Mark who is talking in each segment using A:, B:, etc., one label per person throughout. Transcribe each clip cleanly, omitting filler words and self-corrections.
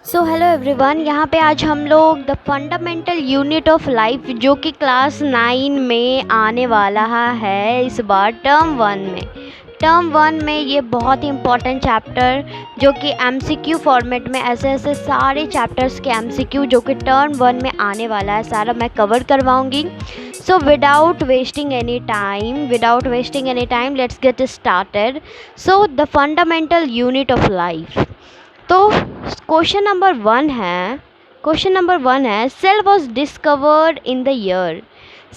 A: So hello everyone, यहाँ पे आज हम लोग the fundamental unit of life जो कि क्लास 9 में आने वाला है इस बार टर्म वन में ये बहुत ही इम्पॉर्टेंट चैप्टर जो कि एमसीक्यू फॉर्मेट में ऐसे सारे चैप्टर्स के एमसीक्यू जो कि टर्म 1 में आने वाला है सारा मैं कवर करवाऊँगी। So without wasting any time let's get started. So the fundamental unit of life. तो क्वेश्चन नंबर वन है cell was discovered in the year.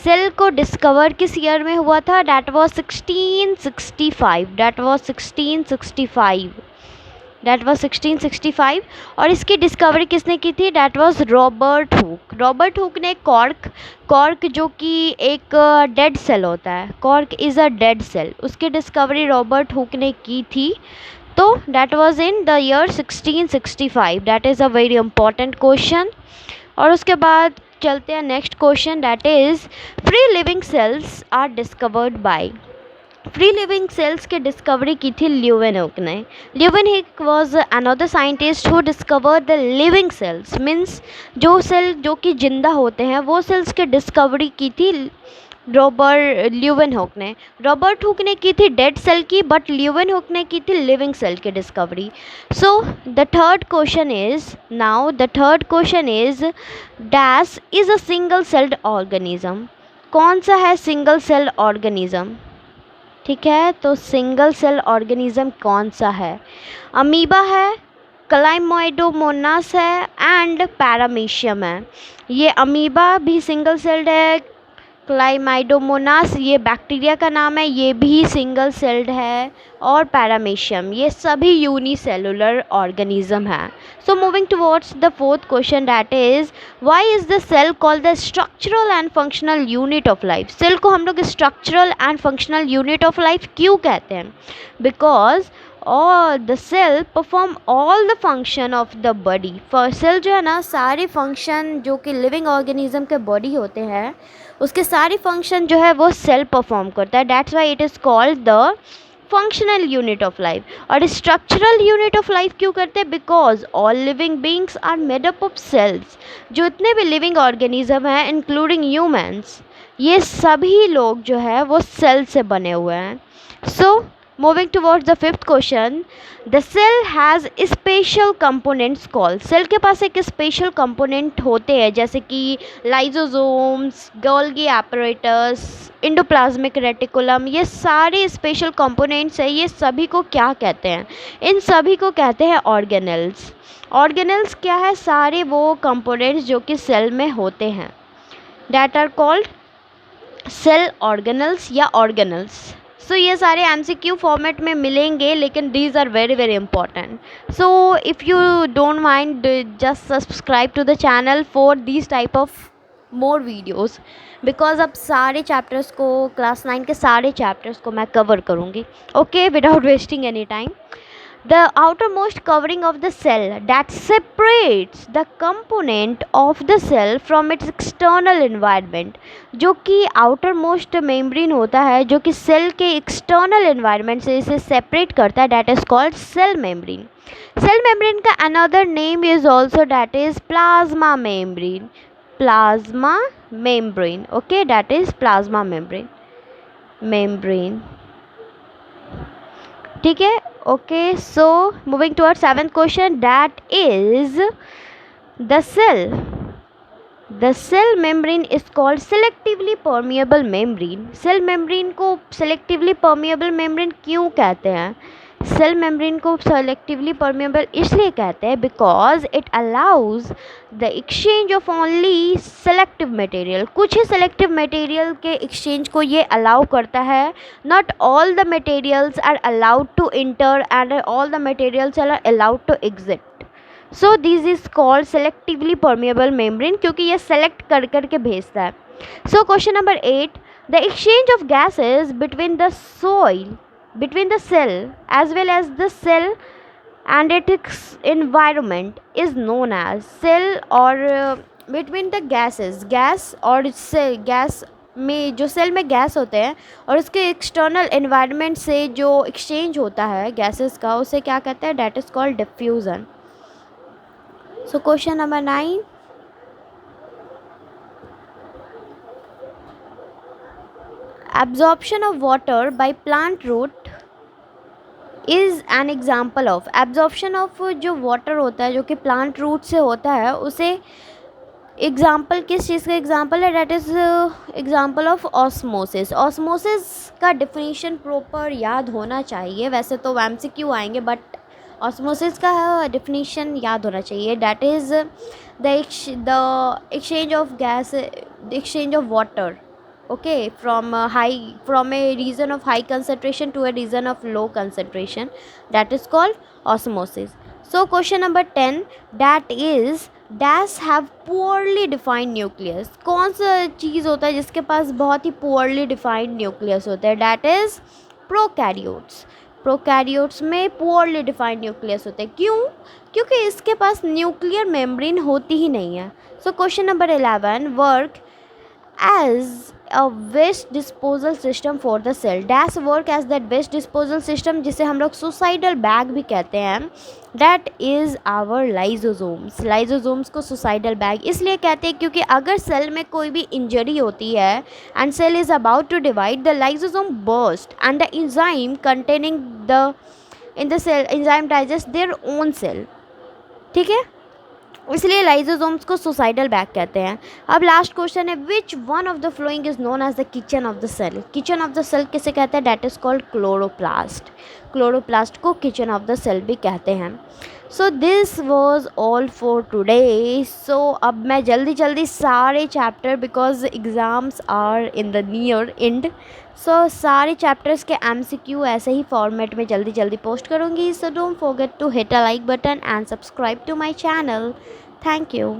A: Cell को डिस्कवर किस ईयर में हुआ था? That was 1665। और इसकी डिस्कवरी किसने की थी? डैट वॉज रॉबर्ट हुक ने कॉर्क जो कि एक डेड सेल होता है, cork is a dead cell, उसकी डिस्कवरी रॉबर्ट हुक ने की थी। तो that was in the year 1665। that is a very important question। और उसके बाद चलते हैं next question, that is free living cells are discovered by. Free living cells की डिस्कवरी की थी ल्यूवेनहुक ने। Leeuwenhoek was another scientist who discovered the living cells, means जो सेल जो कि जिंदा होते हैं वो सेल्स की डिस्कवरी की थी ल्यूवेनहुक ने। रॉबर्ट हुक ने की थी डेड सेल की, बट ल्यूवेनहुक ने की थी लिविंग सेल की discovery. So the third question is dash is a single celled organism. कौन सा है सिंगल सेल ऑर्गेनिज्म? ठीक है, तो सिंगल सेल ऑर्गेनिज्म कौन सा है? अमीबा है, क्लाइमाइडोमोनास है एंड पैरामीशियम है। ये अमीबा भी सिंगल सेल्ड है, क्लाइमाइडोमोनास ये बैक्टीरिया का नाम है, ये भी सिंगल सेल्ड है, और पैरामीशियम ये सभी यूनिसेलुलर ऑर्गेनिज्म है। So moving towards the fourth question, that is why is the cell called the structural and functional unit of life. Cell को हम लोग structural and functional unit of life क्यों कहते हैं? बिकॉज और the cell perform all the function of the body. For cell जो है ना, सारे फंक्शन जो कि लिविंग ऑर्गेनिज्म के बॉडी होते हैं उसके सारे फंक्शन जो है वो सेल परफॉर्म करता है। That's why it is called the functional unit of life. और स्ट्रक्चरल यूनिट ऑफ लाइफ क्यों करते हैं? Because all living beings are made up of cells. जो इतने भी लिविंग ऑर्गेनिज्म हैं इंक्लूडिंग ह्यूमन्स, ये सभी लोग जो है वो सेल से बने हुए हैं। So moving towards the fifth question, the cell has special components called. Cell के पास एक स्पेशल कंपोनेंट होते हैं जैसे कि lysosomes, Golgi apparatus, endoplasmic reticulum, ये सारे स्पेशल कंपोनेंट्स हैं। ये सभी को क्या कहते हैं? इन सभी को कहते हैं ऑर्गेनेल्स। ऑर्गेनेल्स क्या है? सारे वो कंपोनेंट्स जो कि सेल में होते हैं, that are called cell organelles या ऑर्गेनल्स। सो ये सारे एमसीक्यू फॉर्मेट में मिलेंगे, लेकिन these are very very important. So if you don't mind just subscribe to the channel for these type of more videos, because अब सारे chapters को, class 9 के सारे चैप्टर्स को मैं कवर करूँगी। Okay, without wasting any time, the outermost covering of the cell that separates the component of the cell from its external environment। जो कि outermost membrane होता है जो कि सेल के external environment से इसे separate करता है, that is called cell membrane। cell membrane का another name is also that is plasma membrane। okay, that is plasma membrane। ठीक है, okay. So moving to our seventh question, that is the cell membrane is called selectively permeable membrane. Cell membrane को selectively permeable membrane क्यों कहते हैं? Cell membrane को selectively permeable इसलिए कहते हैं because it allows the exchange of only selective material. कुछ ही सेलेक्टिव मटेरियल के एक्सचेंज को ये अलाउ करता है। Not all the materials are allowed to enter and all the materials are allowed to exit. So this is called selectively permeable membrane, क्योंकि ये select कर करके भेजता है। So question number 8, the exchange of gases between the cell as well as the cell and its environment is known as cell, और between the gas और gas में जो सेल में गैस होते हैं और उसके एक्सटर्नल एनवायरनमेंट से जो एक्सचेंज होता है गैसेस का, उसे क्या कहते हैं? That is called diffusion. So question number 9. Absorption of water by plant root is an example of absorption of जो वाटर होता है जो कि प्लांट रूट से होता है, उसे एग्ज़ाम्पल किस चीज़ का एग्ज़ाम्पल है? That is example of osmosis. Osmosis का डिफिनीशन प्रॉपर याद होना चाहिए, वैसे तो एमसीक्यू आएंगे बट ऑस्मोसिस का डिफिनीशन याद होना चाहिए। That is the exchange of gas, the exchange of water, okay, from a region of high concentration to a region of low concentration, that is called osmosis. So question number 10, that is dash have poorly defined nucleus। कौन सा चीज़ होता है जिसके पास बहुत ही poorly defined nucleus होता है? that is prokaryotes। Prokaryotes में poorly defined nucleus होते हैं। क्यों? क्योंकि इसके पास न्यूक्लियर मेम्ब्रेन होती ही नहीं है। So question number 11, work as a waste disposal system for the cell। Dash work as that waste disposal system, जिसे हम लोग सुसाइडल बैग भी कहते हैं। That is our lysosomes. Lysosomes को सुसाइडल बैग इसलिए कहते हैं क्योंकि अगर सेल में कोई भी इंजरी होती है and cell is about to divide, the lysosome burst and the enzyme containing the in the cell enzyme digest their own cell. ठीक है, इसलिए लाइजोसोम्स को सुसाइडल बैग कहते हैं। अब लास्ट क्वेश्चन है, which one of the following is known as the kitchen of the cell. Kitchen of the cell किसे कहते हैं? That is called chloroplast. Chloroplast को किचन ऑफ द सेल भी कहते हैं। So this was all for today. सो अब मैं जल्दी सारे chapter, because exams are in the near end, so सारे चैप्टर्स के MCQ ऐसे ही फॉर्मेट में जल्दी पोस्ट करूँगी। So don't forget to hit a like button and subscribe to my channel. Thank you.